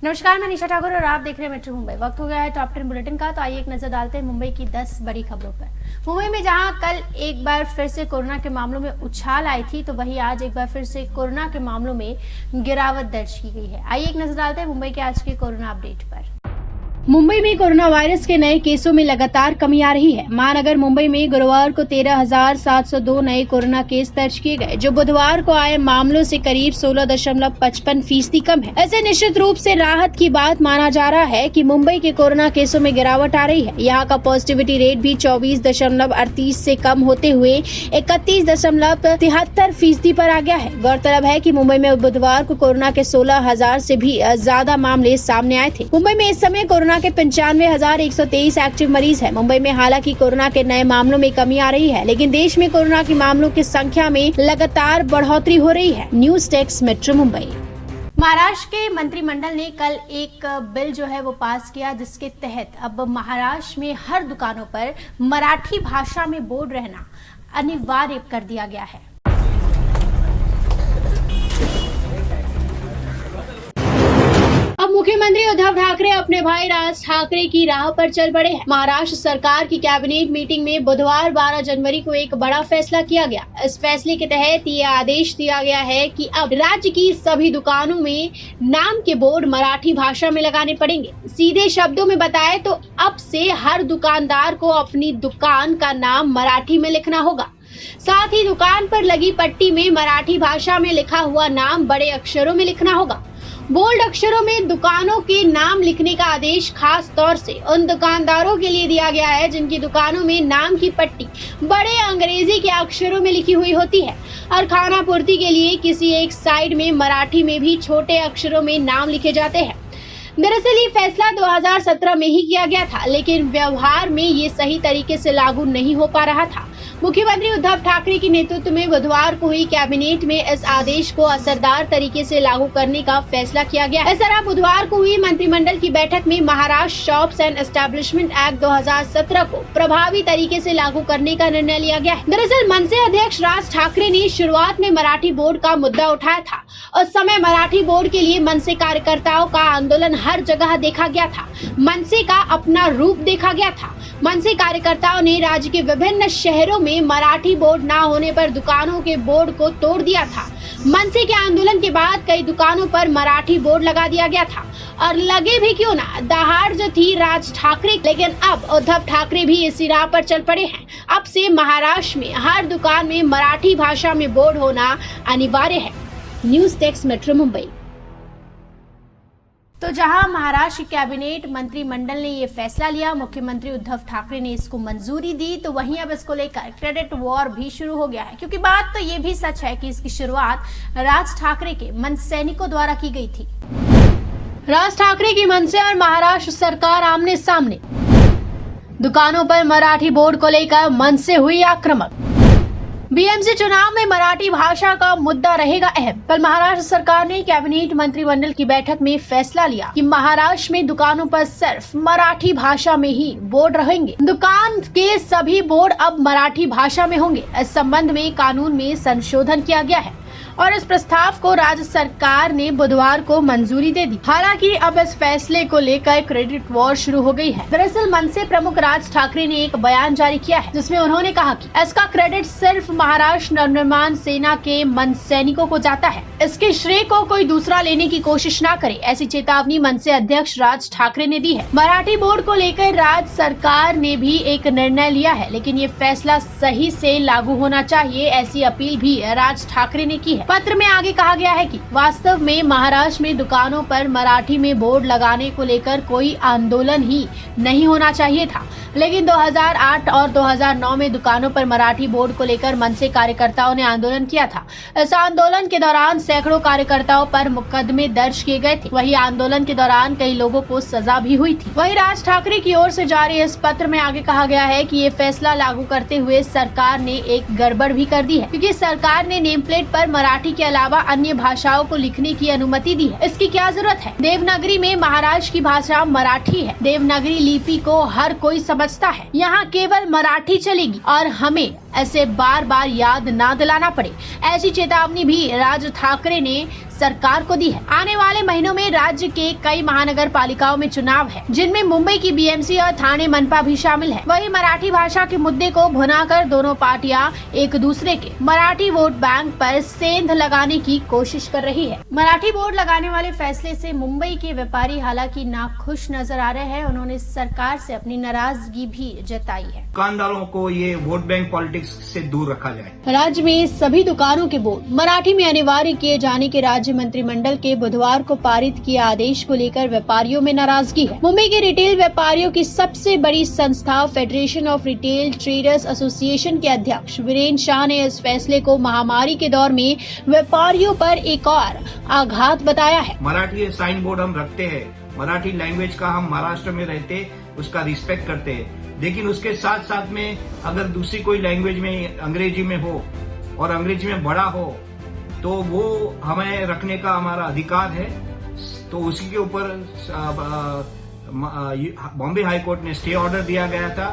नमस्कार, मैं निशा ठाकुर और आप देख रहे हैं मेट्रो मुंबई। वक्त हो गया है टॉप 10 बुलेटिन का, तो आइए एक नजर डालते हैं मुंबई की 10 बड़ी खबरों पर। मुंबई में जहां कल एक बार फिर से कोरोना के मामलों में उछाल आई थी, तो वहीं आज एक बार फिर से कोरोना के मामलों में गिरावट दर्ज की गई है। आइए एक नजर डालते हैं मुंबई के आज के कोरोना अपडेट पर। मुंबई में कोरोना वायरस के नए केसों में लगातार कमी आ रही है। महानगर मुंबई में गुरुवार को 13,702 नए कोरोना केस दर्ज किए गए, जो बुधवार को आए मामलों से करीब 16.55% कम है। ऐसे निश्चित रूप से राहत की बात माना जा रहा है कि मुंबई के कोरोना केसों में गिरावट आ रही है। यहाँ का पॉजिटिविटी रेट भी 24.38 से कम होते हुए 31.73% पर आ गया है। गौरतलब है कि मुंबई में बुधवार को कोरोना के 16,000 से भी ज्यादा मामले सामने आए थे। मुंबई में इस समय कोरोना के 95,123 एक्टिव मरीज है। मुंबई में हालांकि कोरोना के नए मामलों में कमी आ रही है, लेकिन देश में कोरोना के मामलों की संख्या में लगातार बढ़ोतरी हो रही है। News desk metro Mumbai. Maharashtra के मंत्रिमंडल ने कल एक बिल जो है वो पास किया, जिसके तहत अब महाराष्ट्र में हर दुकानों पर मराठी भाषा में बोर्ड रहना अनिवार्य कर दिया गया है। अब मुख्यमंत्री उद्धव ठाकरे अपने भाई राज ठाकरे की राह पर चल पड़े हैं। महाराष्ट्र सरकार की कैबिनेट मीटिंग में बुधवार 12 जनवरी को एक बड़ा फैसला किया गया। इस फैसले के तहत ये आदेश दिया गया है कि अब राज्य की सभी दुकानों में नाम के बोर्ड मराठी भाषा में लगाने पड़ेंगे। सीधे शब्दों में बताएं तो अब से हर दुकानदार को अपनी दुकान का नाम मराठी में लिखना होगा। साथ ही दुकान पर लगी पट्टी में मराठी भाषा में लिखा हुआ नाम बड़े अक्षरों में लिखना होगा। बोल्ड अक्षरों में दुकानों के नाम लिखने का आदेश खास तौर से उन दुकानदारों के लिए दिया गया है जिनकी दुकानों में नाम की पट्टी बड़े अंग्रेजी के अक्षरों में लिखी हुई होती है और खाना पूर्ति के लिए किसी एक साइड में मराठी में भी छोटे अक्षरों में नाम लिखे जाते हैं। दरअसल ये फैसला 2017 में ही किया गया था, लेकिन व्यवहार में ये सही तरीके से लागू नहीं हो पा रहा था। मुख्यमंत्री उद्धव ठाकरे के नेतृत्व में बुधवार को हुई कैबिनेट में इस आदेश को असरदार तरीके से लागू करने का फैसला किया गया। इस तरह बुधवार को हुई मंत्रिमंडल की बैठक में Maharashtra shops and establishment act 2017 को प्रभावी तरीके से लागू करने का निर्णय लिया गया है। दरअसल मनसे अध्यक्ष राज ठाकरे ने शुरुआत में मराठी बोर्ड का मुद्दा उठाया था। उस समय मराठी बोर्ड के लिए मनसे कार्यकर्ताओं का आंदोलन हर जगह देखा गया था। मनसे का अपना रूप देखा गया था। मनसे कार्यकर्ताओं ने राज्य के विभिन्न शहरों में मराठी बोर्ड न होने पर दुकानों के बोर्ड को तोड़ दिया था। मनसे के आंदोलन के बाद कई दुकानों पर मराठी बोर्ड लगा दिया गया था और लगे भी क्यों ना, दहाड़ जो थी राज ठाकरे। लेकिन अब उद्धव ठाकरे भी इसी राह पर चल पड़े हैं। अब से महाराष्ट्र में हर दुकान में मराठी भाषा में बोर्ड होना अनिवार्य है। News desk metro Mumbai. तो जहां महाराष्ट्र कैबिनेट मंत्रिमंडल ने ये फैसला लिया, मुख्यमंत्री उद्धव ठाकरे ने इसको मंजूरी दी, तो वहीं अब इसको लेकर क्रेडिट वॉर भी शुरू हो गया है। क्योंकि बात तो ये भी सच है कि इसकी शुरुआत राज ठाकरे के मन सैनिकों द्वारा की गई थी। राज ठाकरे की मनसे और महाराष्ट्र सरकार आमने सामने। दुकानों पर मराठी बोर्ड को लेकर मनसे हुई आक्रामक। बीएमसी चुनाव में मराठी भाषा का मुद्दा रहेगा अहम। कल महाराष्ट्र सरकार ने कैबिनेट मंत्रिमंडल की बैठक में फैसला लिया कि महाराष्ट्र में दुकानों पर सिर्फ मराठी भाषा में ही बोर्ड रहेंगे। दुकान के सभी बोर्ड अब मराठी भाषा में होंगे। इस संबंध में कानून में संशोधन किया गया है और इस प्रस्ताव को राज्य सरकार ने बुधवार को मंजूरी दे दी। हालांकि अब इस फैसले को लेकर क्रेडिट वॉर शुरू हो गई है। दरअसल मनसे प्रमुख राज ठाकरे ने एक बयान जारी किया है, जिसमें उन्होंने कहा कि इसका क्रेडिट सिर्फ महाराष्ट्र नवनिर्माण सेना के मन सैनिकों को जाता है। इसके श्रेय को कोई दूसरा लेने की कोशिश न करे, ऐसी चेतावनी मनसे अध्यक्ष राज ठाकरे ने दी है। मराठी बोर्ड को लेकर राज्य सरकार ने भी एक निर्णय लिया है, लेकिन ये फैसला सही से लागू होना चाहिए, ऐसी अपील भी राज ठाकरे ने की है। पत्र में आगे कहा गया है कि वास्तव में महाराष्ट्र में दुकानों पर मराठी में बोर्ड लगाने को लेकर कोई आंदोलन ही नहीं होना चाहिए था, लेकिन 2008 और 2009 में दुकानों पर मराठी बोर्ड को लेकर मनसे कार्यकर्ताओं ने आंदोलन किया था। इस आंदोलन के दौरान सैकड़ों कार्यकर्ताओं पर मुकदमे दर्ज किए गए थे। वहीं आंदोलन के दौरान कई लोगों को सजा भी हुई थी। वहीं राज ठाकरे की ओर से जारी इस पत्र में आगे कहा गया है कि ये फैसला लागू करते हुए सरकार ने एक गड़बड़ भी कर दी है, क्योंकि सरकार ने नेम प्लेट पर मराठी के अलावा अन्य भाषाओं को लिखने की अनुमति दी है। इसकी क्या जरूरत है? देवनागरी में महाराष्ट्र की भाषा मराठी है। देवनागरी लिपि को हर कोई समझता है। यहाँ केवल मराठी चलेगी और हमें ऐसे बार बार याद ना दिलाना पड़े, ऐसी चेतावनी भी राज ठाकरे ने सरकार को दी है। आने वाले महीनों में राज्य के कई महानगर पालिकाओं में चुनाव है, जिनमें मुंबई की बीएमसी और ठाणे मनपा भी शामिल है। वहीं मराठी भाषा के मुद्दे को भुनाकर दोनों पार्टियां एक दूसरे के मराठी वोट बैंक पर सेंध लगाने की कोशिश कर रही है। मराठी बोर्ड लगाने वाले फैसले से मुंबई के व्यापारी हालांकि नाखुश नजर आ रहे हैं। उन्होंने सरकार से अपनी नाराजगी भी जताई है। दुकानदारों को ये वोट बैंक पॉलिटिक्स से दूर रखा जाए। राज्य में सभी दुकानों के बोर्ड मराठी में अनिवार्य किए जाने के राज्य मंत्रिमंडल के बुधवार को पारित किए आदेश को लेकर व्यापारियों में नाराजगी है। मुंबई के रिटेल व्यापारियों की सबसे बड़ी संस्था federation of retail traders association के अध्यक्ष वीरेंद्र शाह ने इस फैसले को महामारी के दौर में व्यापारियों पर एक और आघात बताया है। मराठी साइन बोर्ड हम रखते हैं, मराठी लैंग्वेज का हम महाराष्ट्र में रहते उसका रिस्पेक्ट करते हैं, लेकिन उसके साथ साथ में अगर दूसरी कोई लैंग्वेज में अंग्रेजी में हो और अंग्रेजी में बड़ा हो तो वो हमें रखने का हमारा अधिकार है। तो उसी के ऊपर बॉम्बे हाई कोर्ट ने स्टे ऑर्डर दिया गया था।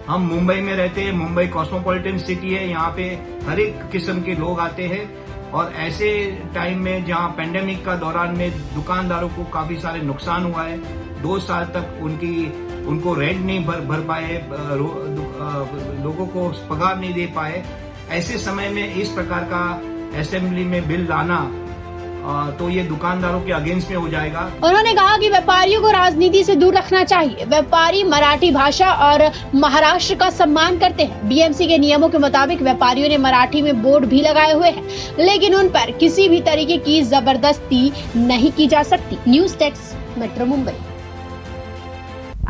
हम मुंबई में रहते हैं, मुंबई कॉस्मोपॉलिटन सिटी है, यहाँ पे हर एक किस्म के लोग आते हैं और ऐसे टाइम में जहाँ पेंडेमिक का दौरान में दुकानदारों को काफी सारे नुकसान हुआ है। 2 साल तक उनको रेंट नहीं भर पाए, लोगों को पगार नहीं दे पाए। ऐसे समय में इस प्रकार का असेंबली में बिल लाना तो ये दुकानदारों के अगेंस्ट में हो जाएगा। उन्होंने कहा कि व्यापारियों को राजनीति से दूर रखना चाहिए। व्यापारी मराठी भाषा और महाराष्ट्र का सम्मान करते हैं। बीएमसी के नियमों के मुताबिक व्यापारियों ने मराठी में बोर्ड भी लगाए हुए हैं, लेकिन उन पर किसी भी तरीके की जबरदस्ती नहीं की जा सकती। News desk, metro Mumbai.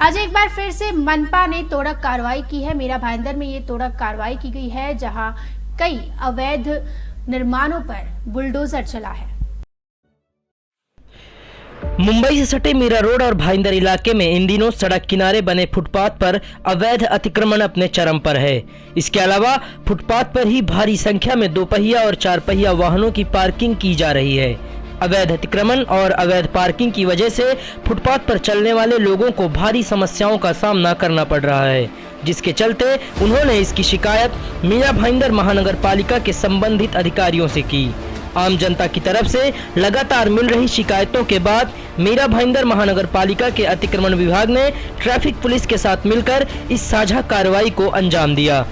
आज एक बार फिर से मनपा ने तोड़क कार्रवाई की है। मीरा भाईंदर में ये तोड़क कार्रवाई की गई है, जहां कई अवैध निर्माणों पर बुलडोजर चला है। मुंबई से सटे मीरा रोड और भाईंदर इलाके में इन दिनों सड़क किनारे बने फुटपाथ पर अवैध अतिक्रमण अपने चरम पर है। इसके अलावा फुटपाथ पर ही भारी संख्या में 2 पहिया और 4 पहिया वाहनों की पार्किंग की जा रही है। अवैध अतिक्रमण और अवैध पार्किंग की वजह से फुटपाथ पर चलने वाले लोगों को भारी समस्याओं का सामना करना पड़ रहा है, जिसके चलते उन्होंने इसकी शिकायत मीरा भाईंदर महानगर पालिका के संबंधित अधिकारियों से की। आम जनता की तरफ से लगातार मिल रही शिकायतों के बाद मीरा भाईंदर महानगर पालिका के अतिक्रमण विभाग ने ट्रैफिक पुलिस के साथ मिलकर इस साझा कार्रवाई को अंजाम दिया।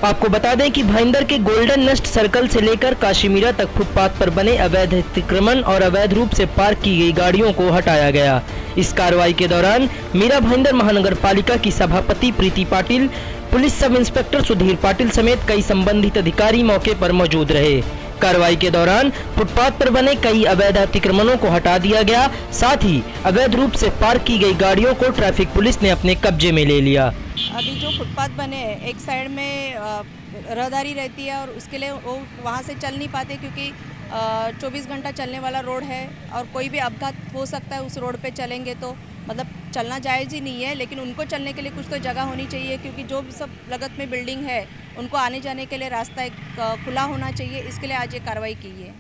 आपको बता दें कि भाईंदर के गोल्डन नेस्ट सर्कल से लेकर काशीमीरा तक फुटपाथ पर बने अवैध अतिक्रमण और अवैध रूप से पार्क की गई गाड़ियों को हटाया गया। इस कार्रवाई के दौरान मीरा भाईंदर महानगर पालिका की सभापति Preeti Patil, police sub inspector Sudhir Patil समेत कई संबंधित अधिकारी मौके पर मौजूद रहे। कार्रवाई के दौरान फुटपाथ पर बने कई अवैध अतिक्रमणों को हटा दिया गया, साथ ही अवैध रूप से पार्क की गई गाड़ियों को ट्रैफिक पुलिस ने अपने कब्जे में ले लिया। अभी जो फुटपाथ बने हैं, एक साइड में रहदारी रहती है और उसके लिए वो वहाँ से चल नहीं पाते, क्योंकि 24 घंटा चलने वाला रोड है और कोई भी अपघात हो सकता है उस रोड पे चलेंगे तो मतलब चलना जायज़ ही नहीं है। लेकिन उनको चलने के लिए कुछ तो जगह होनी चाहिए, क्योंकि जो भी सब लगत में बिल्डिंग है उनको आने जाने के लिए रास्ता एक खुला होना चाहिए। इसके लिए आज ये कार्रवाई की है।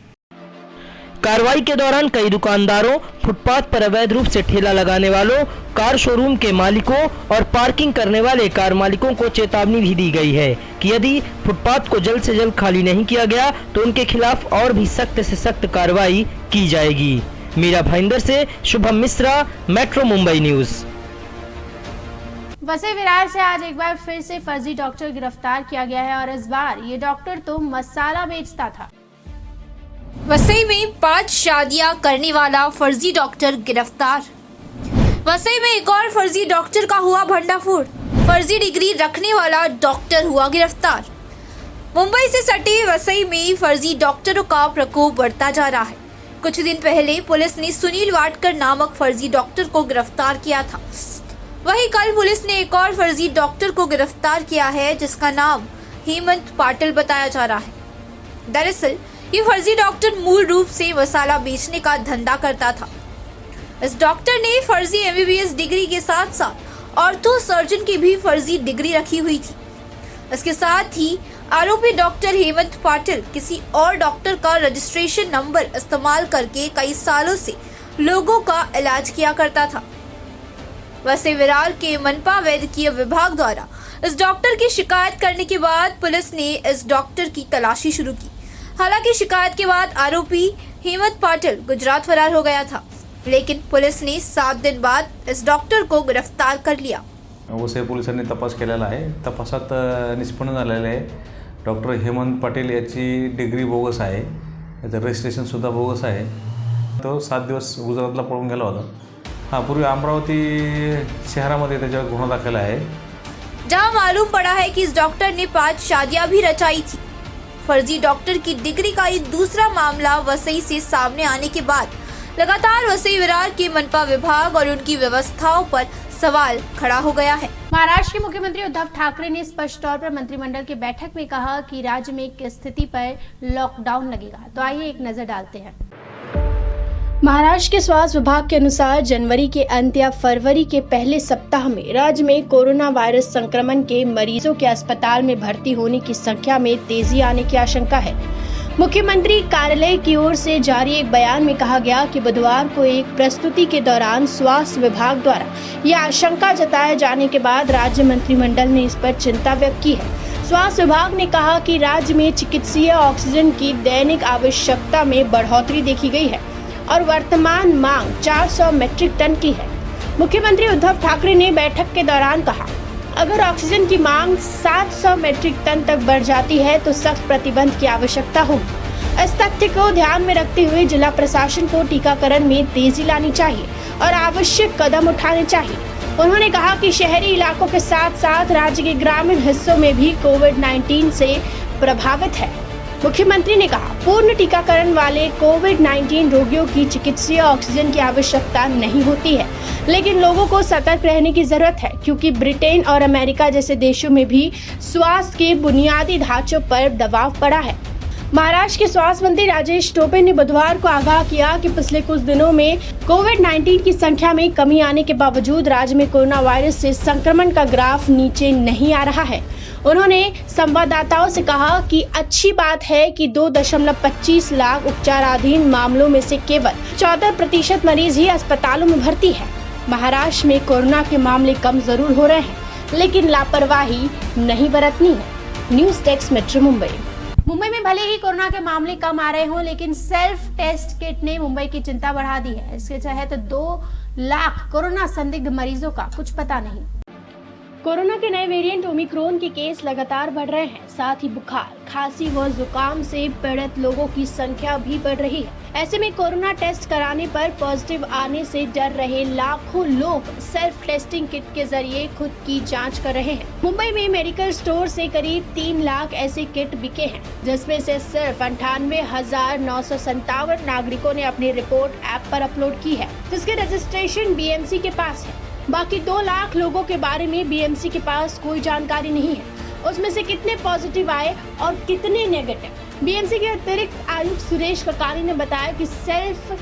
कार्रवाई के दौरान कई दुकानदारों, फुटपाथ पर अवैध रूप से ठेला लगाने वालों, कार शोरूम के मालिकों और पार्किंग करने वाले कार मालिकों को चेतावनी भी दी गई है कि यदि फुटपाथ को जल्द से जल्द खाली नहीं किया गया तो उनके खिलाफ और भी सख्त से सख्त कार्रवाई की जाएगी। मीरा भाईंदर से शुभम मिश्रा, मेट्रो मुंबई न्यूज। वसई विरार से आज एक बार फिर से फर्जी डॉक्टर गिरफ्तार किया गया है और इस बार ये डॉक्टर तो मसाला बेचता था। वसई में 5 शादियां करने वाला फर्जी डॉक्टर गिरफ्तार। वसई में एक और फर्जी डॉक्टर का हुआ भंडाफोड़। फर्जी डिग्री रखने वाला डॉक्टर हुआ गिरफ्तार। मुंबई से सटे वसई में फर्जी डॉक्टरों का प्रकोप बढ़ता जा रहा है। कुछ दिन पहले पुलिस ने सुनील वाडकर नामक फर्जी डॉक्टर को गिरफ्तार किया था। वहीं कल पुलिस ने एक और फर्जी डॉक्टर को गिरफ्तार किया है, जिसका नाम हेमंत पाटिल बताया जा रहा है। दरअसल ये फर्जी डॉक्टर मूल रूप से मसाला बेचने का धंधा करता था। इस डॉक्टर ने फर्जी एमबीबीएस डिग्री के साथ साथ ऑर्थो सर्जन की भी फर्जी डिग्री रखी हुई थी। इसके साथ ही आरोपी डॉक्टर हेमंत पाटिल किसी और डॉक्टर का रजिस्ट्रेशन नंबर इस्तेमाल करके कई सालों से लोगों का इलाज किया करता था। वसई विरार के मनपा वैद्यकीय विभाग द्वारा इस डॉक्टर की शिकायत करने के बाद पुलिस ने इस डॉक्टर की तलाशी शुरू की। हालांकि शिकायत के बाद आरोपी हेमंत पाटिल गुजरात फरार हो गया था, लेकिन पुलिस ने 7 दिन बाद इस डॉक्टर को गिरफ्तार कर लिया। वसई पोलिसांनी तपास केलेला आहे। तपासात निष्पन्न झालेले आहे डॉक्टर हेमंत पाटील याची डिग्री बोगस आहे, याचं रजिस्ट्रेशनसुद्धा बोगस आहे। तो 7 दिवस गुजरातला पळून गेला होता। पूर्वी अमरावती शहरामध्ये त्याच्यावर गुन्हा दाखल आहे। जहां मालूम पड़ा है कि इस डॉक्टर ने 5 शादियां भी रचाई थी। फर्जी डॉक्टर की डिग्री का ये दूसरा मामला वसई से सामने आने के बाद लगातार वसई विरार के मनपा विभाग और उनकी व्यवस्थाओं पर सवाल खड़ा हो गया है। महाराष्ट्र के मुख्यमंत्री उद्धव ठाकरे ने स्पष्ट तौर पर मंत्रिमंडल की बैठक में कहा कि राज्य में किस स्थिति पर लॉकडाउन लगेगा। तो आइए एक नजर डालते हैं। महाराष्ट्र के स्वास्थ्य विभाग के अनुसार जनवरी के अंत या फरवरी के पहले सप्ताह में राज्य में कोरोना वायरस संक्रमण के मरीजों के अस्पताल में भर्ती होने की संख्या में तेजी आने की आशंका है। मुख्यमंत्री कार्यालय की ओर से जारी एक बयान में कहा गया कि बुधवार को एक प्रस्तुति के दौरान स्वास्थ्य विभाग द्वारा यह आशंका जताए जाने के बाद राज्य मंत्रिमंडल ने इस पर चिंता व्यक्त की है। स्वास्थ्य विभाग ने कहा कि राज्य में चिकित्सीय ऑक्सीजन की दैनिक आवश्यकता में बढ़ोतरी देखी गई है और वर्तमान मांग 400 मैट्रिक टन की है। मुख्यमंत्री उद्धव ठाकरे ने बैठक के दौरान कहा, अगर ऑक्सीजन की मांग 700 मैट्रिक टन तक बढ़ जाती है तो सख्त प्रतिबंध की आवश्यकता होगी। इस तथ्य को ध्यान में रखते हुए जिला प्रशासन को टीकाकरण में तेजी लानी चाहिए और आवश्यक कदम उठाने चाहिए। उन्होंने कहा कि शहरी इलाकों के साथ साथ राज्य के ग्रामीण हिस्सों में भी कोविड-19 से प्रभावित है। मुख्यमंत्री ने कहा, पूर्ण टीकाकरण वाले कोविड-19 रोगियों की चिकित्सीय ऑक्सीजन की आवश्यकता नहीं होती है, लेकिन लोगों को सतर्क रहने की जरूरत है क्योंकि ब्रिटेन और अमेरिका जैसे देशों में भी स्वास्थ्य के बुनियादी ढांचों पर दबाव पड़ा है। महाराष्ट्र के स्वास्थ्य मंत्री राजेश टोपे ने बुधवार को आगाह किया कि पिछले कुछ दिनों में कोविड-19 की संख्या में कमी आने के बावजूद राज्य में कोरोना वायरस से संक्रमण का ग्राफ नीचे नहीं आ रहा है। उन्होंने संवाददाताओं से कहा कि अच्छी बात है कि 2.25 लाख उपचाराधीन मामलों में से केवल 14% मरीज ही अस्पतालों में भर्ती है। महाराष्ट्र में कोरोना के मामले कम जरूर हो रहे हैं, लेकिन लापरवाही नहीं बरतनी है। News desk metro Mumbai. Mumbai में भले ही कोरोना के मामले कम आ रहे हों, लेकिन सेल्फ टेस्ट किट ने मुंबई की चिंता बढ़ा दी है। इसके तहत 2 लाख कोरोना संदिग्ध मरीजों का कुछ पता नहीं। कोरोना के नए वेरिएंट ओमिक्रॉन के केस लगातार बढ़ रहे हैं, साथ ही बुखार, खांसी व जुकाम से पीड़ित लोगों की संख्या भी बढ़ रही है। ऐसे में कोरोना टेस्ट कराने पर पॉजिटिव आने से डर रहे लाखों लोग सेल्फ टेस्टिंग किट के जरिए खुद की जांच कर रहे हैं। मुंबई में मेडिकल स्टोर से करीब 3 लाख ऐसे किट बिके हैं, जिसमें से सिर्फ 98,957 नागरिकों ने अपनी रिपोर्ट ऐप पर अपलोड की है, जिसके रजिस्ट्रेशन बीएमसी के पास है। बाकी 2 लाख लोगों के बारे में बीएमसी के पास कोई जानकारी नहीं है। उसमें से कितने पॉजिटिव आए और कितने नेगेटिव। बीएमसी के अतिरिक्त आयुक्त सुरेश ककानी ने बताया कि सेल्फ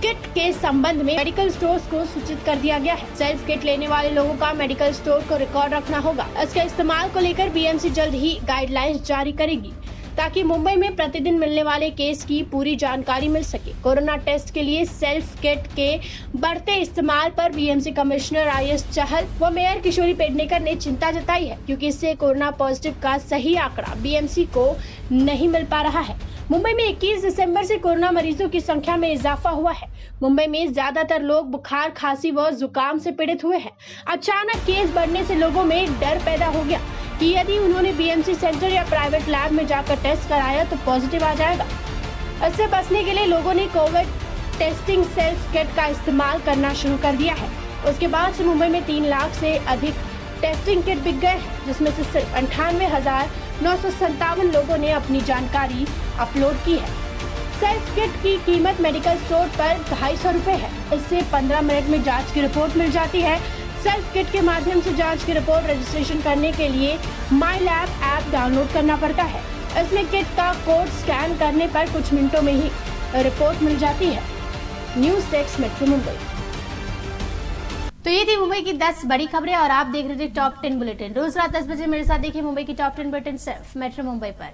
किट के संबंध में मेडिकल स्टोर्स को सूचित कर दिया गया है। सेल्फ किट लेने वाले लोगों का मेडिकल स्टोर को रिकॉर्ड रखना होगा। इसके इस्तेमाल को लेकर बीएमसी जल्द ही गाइडलाइंस जारी करेगी ताकि मुंबई में प्रतिदिन मिलने वाले केस की पूरी जानकारी मिल सके। कोरोना टेस्ट के लिए सेल्फ किट के बढ़ते इस्तेमाल पर बीएमसी कमिश्नर आईएस चहल व मेयर किशोरी पेडनेकर ने चिंता जताई है, क्योंकि इससे कोरोना पॉजिटिव का सही आंकड़ा बीएमसी को नहीं मिल पा रहा है। मुंबई में 21 दिसंबर से कोरोना मरीजों की संख्या में इजाफा हुआ है। मुंबई में ज्यादातर लोग बुखार, खांसी व जुकाम से पीड़ित हुए हैं। अचानक केस बढ़ने से लोगों में डर पैदा हो गया कि यदि उन्होंने बीएमसी सेंटर या प्राइवेट लैब में जाकर टेस्ट कराया तो पॉजिटिव आ जाएगा। इससे बचने के लिए लोगों ने कोविड टेस्टिंग सेल्फ किट का इस्तेमाल करना शुरू कर दिया है। उसके बाद से मुंबई में 3 लाख से अधिक टेस्टिंग किट बिक गए हैं, जिसमें से सिर्फ 98,957 लोगों ने अपनी जानकारी अपलोड की है। सेल्फ किट की कीमत मेडिकल स्टोर पर 250 रुपए है। इससे 15 मिनट में जांच की रिपोर्ट मिल जाती है। सेल्फ किट के माध्यम से जांच की रिपोर्ट रजिस्ट्रेशन करने के लिए माई लैब ऐप डाउनलोड करना पड़ता है। इसमें किट का कोड स्कैन करने पर कुछ मिनटों में ही रिपोर्ट मिल जाती है। News desk metro Mumbai. तो ये थी मुंबई की 10 बड़ी खबरें और आप देख रहे थे टॉप 10 बुलेटिन। रोज रात 10 बजे मेरे साथ देखिए मुंबई की टॉप 10 बुलेटिन सिर्फ मेट्रो मुंबई पर।